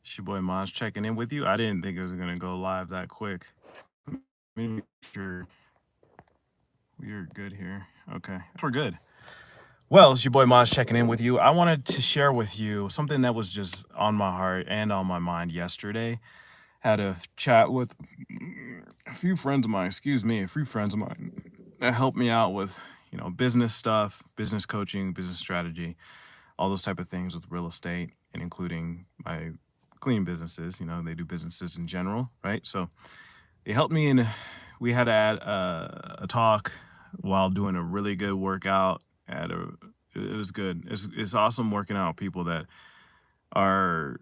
It's your boy Mons checking in with you. I didn't think it was gonna go live that quick. Let me make sure we're good here. Okay, we're good. Well, it's your boy Mons checking in with you. I wanted to share with you something that was just on my heart and on my mind yesterday. Had a chat with a few friends of mine, a few friends of mine that helped me out with, business stuff, business coaching, business strategy, all those type of things with real estate and including my cleaning businesses. They do businesses in general, right? So they helped me, and we had a talk while doing a really good workout. It was good. It's awesome working out with people that are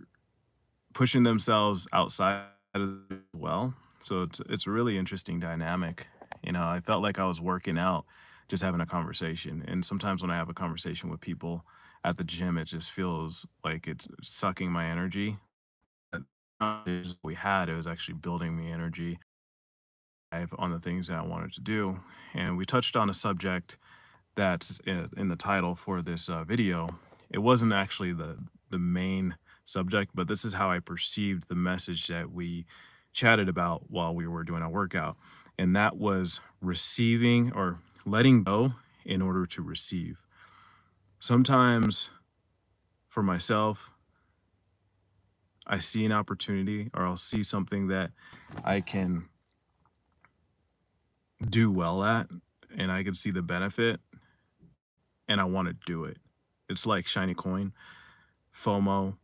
pushing themselves outside of well. So it's a really interesting dynamic. I felt like I was working out, just having a conversation. And sometimes when I have a conversation with people at the gym, it just feels like it's sucking my energy. We had, it was actually building me energy on the things that I wanted to do. And we touched on a subject that's in the title for this video. It wasn't actually the main subject, but this is how I perceived the message that we chatted about while we were doing our workout. And that was receiving or letting go in order to receive. Sometimes for myself, I see an opportunity or I'll see something that I can do well at and I can see the benefit and I want to do it. It's like shiny coin, FOMO,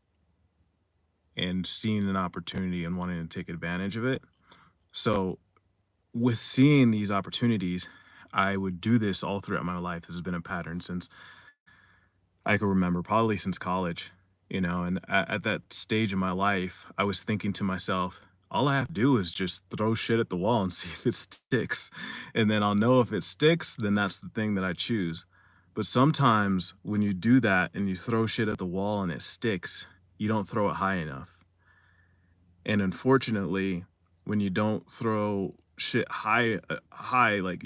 and seeing an opportunity and wanting to take advantage of it. So, with seeing these opportunities, I would do this all throughout my life. This has been a pattern since I can remember, probably since college, and at that stage of my life, I was thinking to myself, all I have to do is just throw shit at the wall and see if it sticks. And then I'll know if it sticks, then that's the thing that I choose. But sometimes when you do that and you throw shit at the wall and it sticks, you don't throw it high enough. And unfortunately, when you don't throw shit high, like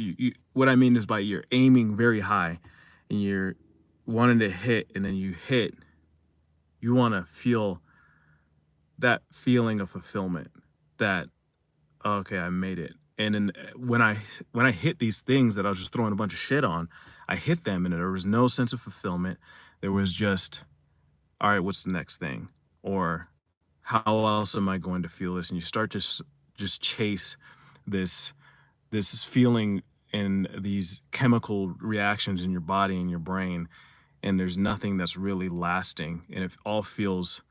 what I mean is by you're aiming very high and you're wanting to hit and then you hit, you want to feel that feeling of fulfillment that, "Oh, okay, I made it." And then when I hit these things that I was just throwing a bunch of shit on, I hit them and there was no sense of fulfillment. There was just, all right, what's the next thing? Or how else am I going to feel this? And you start to just chase this feeling and these chemical reactions in your body and your brain, and there's nothing that's really lasting, and it all feels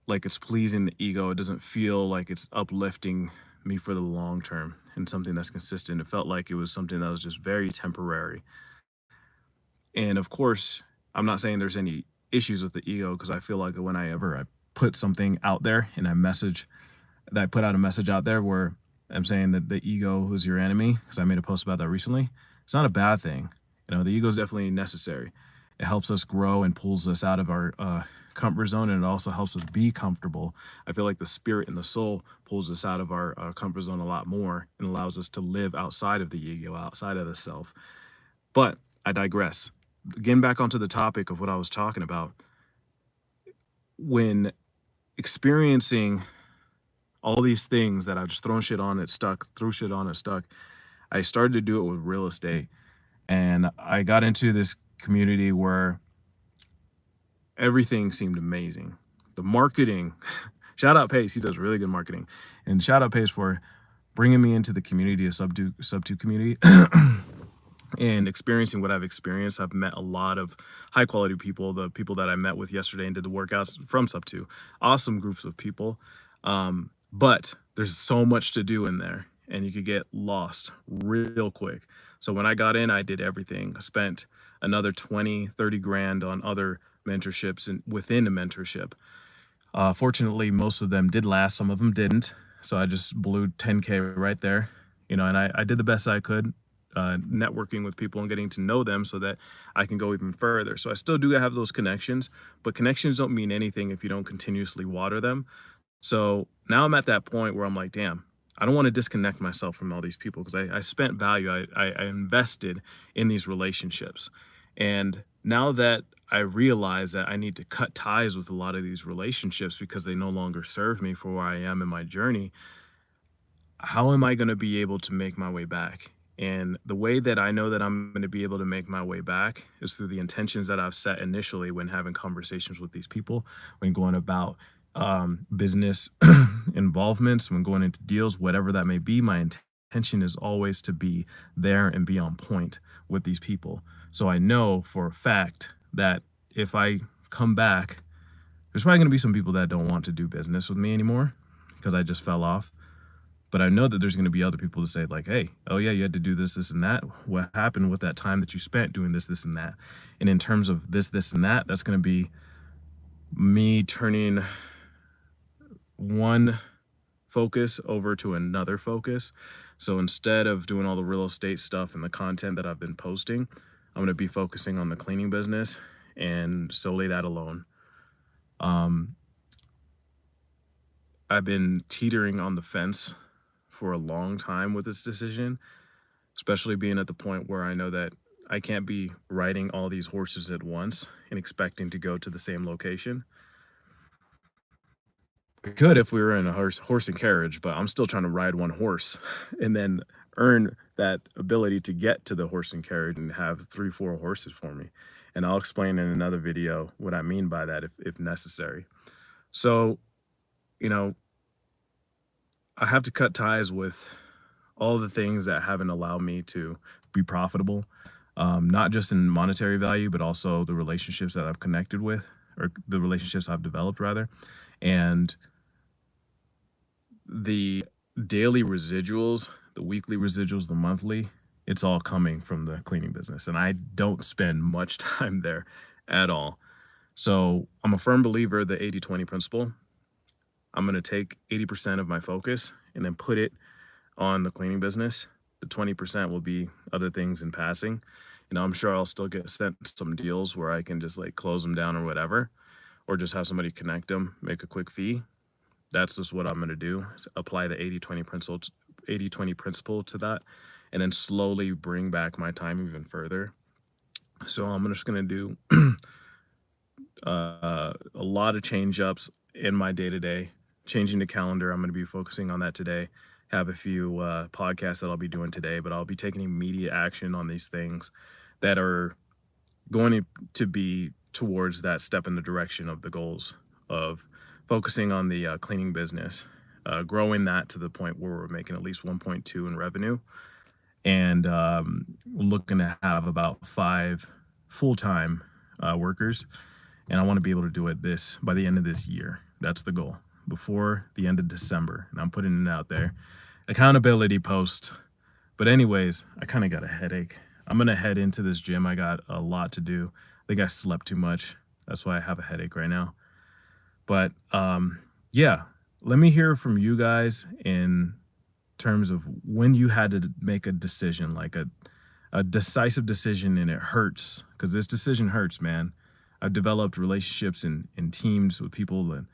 like it's pleasing the ego. It doesn't feel like it's uplifting me for the long term and something that's consistent. It felt like it was something that was just very temporary. And of course, I'm not saying there's any issues with the ego because I feel like I put something out there and I put out a message out there where I'm saying that the ego is your enemy, because I made a post about that recently. It's not a bad thing. The ego is definitely necessary. It helps us grow and pulls us out of our comfort zone, and it also helps us be comfortable. I feel like the spirit and the soul pulls us out of our comfort zone a lot more and allows us to live outside of the ego, outside of the self. But I digress. Getting back onto the topic of what I was talking about, when experiencing all these things that I've just thrown shit on, it stuck, threw shit on, it stuck, I started to do it with real estate. And I got into this community where everything seemed amazing. The marketing, shout out Pace, he does really good marketing. And shout out Pace for bringing me into the community, a sub two community. And experiencing what I've experienced. I've met a lot of high quality people, the people that I met with yesterday and did the workouts from sub two, awesome groups of people. But there's so much to do in there and you could get lost real quick. So when I got in, I did everything. I spent another 20, 30 grand on other mentorships and within a mentorship. Fortunately, most of them did last. Some of them didn't. So I just blew 10K right there, and I did the best I could, networking with people and getting to know them so that I can go even further. So I still do have those connections, but connections don't mean anything if you don't continuously water them. So now I'm at that point where I'm like, damn, I don't want to disconnect myself from all these people because I spent value. I invested in these relationships. And now that I realize that I need to cut ties with a lot of these relationships because they no longer serve me for where I am in my journey. How am I going to be able to make my way back? And the way that I know that I'm going to be able to make my way back is through the intentions that I've set initially when having conversations with these people, when going about business involvements, when going into deals, whatever that may be. My intention is always to be there and be on point with these people. So I know for a fact that if I come back, there's probably going to be some people that don't want to do business with me anymore because I just fell off. But I know that there's going to be other people to say like, hey, oh yeah, you had to do this, this, and that. What happened with that time that you spent doing this, this, and that? And in terms of this, and that, that's going to be me turning one focus over to another focus. So instead of doing all the real estate stuff and the content that I've been posting, I'm going to be focusing on the cleaning business and solely that alone. I've been teetering on the fence for a long time with this decision, especially being at the point where I know that I can't be riding all these horses at once and expecting to go to the same location. We could if we were in a horse and carriage, but I'm still trying to ride one horse and then earn that ability to get to the horse and carriage and have 3-4 horses for me. And I'll explain in another video what I mean by that if necessary. So, you know, I have to cut ties with all the things that haven't allowed me to be profitable, not just in monetary value, but also the relationships that I've connected with, or the relationships I've developed rather. And the daily residuals, the weekly residuals, the monthly, it's all coming from the cleaning business. And I don't spend much time there at all. So I'm a firm believer of the 80-20 principle. I'm going to take 80% of my focus and then put it on the cleaning business. The 20% will be other things in passing. You know, I'm sure I'll still get sent some deals where I can just like close them down or whatever, or just have somebody connect them, make a quick fee. That's just what I'm going to do. Apply the 80-20 principle to that, and then slowly bring back my time even further. So I'm just going to do a lot of change ups in my day-to-day. Changing the calendar, I'm going to be focusing on that today. Have a few podcasts that I'll be doing today, but I'll be taking immediate action on these things that are going to be towards that step in the direction of the goals of focusing on the cleaning business, growing that to the point where we're making at least 1.2 in revenue, and looking to have about 5 full-time workers. And I want to be able to do it by the end of this year. That's the goal, before the end of December. And I'm putting it out there. Accountability post. But anyways, I kind of got a headache. I'm going to head into this gym. I got a lot to do. I think I slept too much. That's why I have a headache right now. But yeah, let me hear from you guys in terms of when you had to make a decision, like a decisive decision, and it hurts, because this decision hurts, man. I've developed relationships in teams with people, and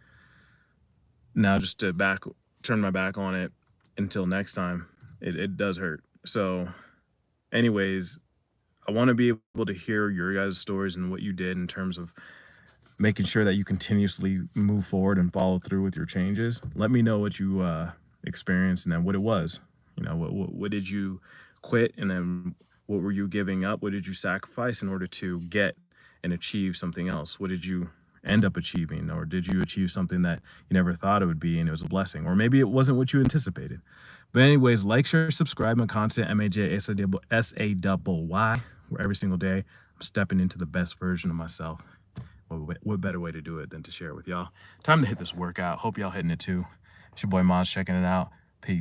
now just to turn my back on it until next time, it does hurt. So anyways, I want to be able to hear your guys' stories and what you did in terms of making sure that you continuously move forward and follow through with your changes. Let me know what you experienced and then what it was. You know, what did you quit, and then what were you giving up? What did you sacrifice in order to get and achieve something else? What did you end up achieving? Or did you achieve something that you never thought it would be and it was a blessing? Or maybe it wasn't what you anticipated. But anyways, like, share, subscribe my content, MAJSAYY, where every single day I'm stepping into the best version of myself. What better way to do it than to share it with y'all? Time to hit this workout. Hope y'all hitting it too. It's your boy Maj checking it out.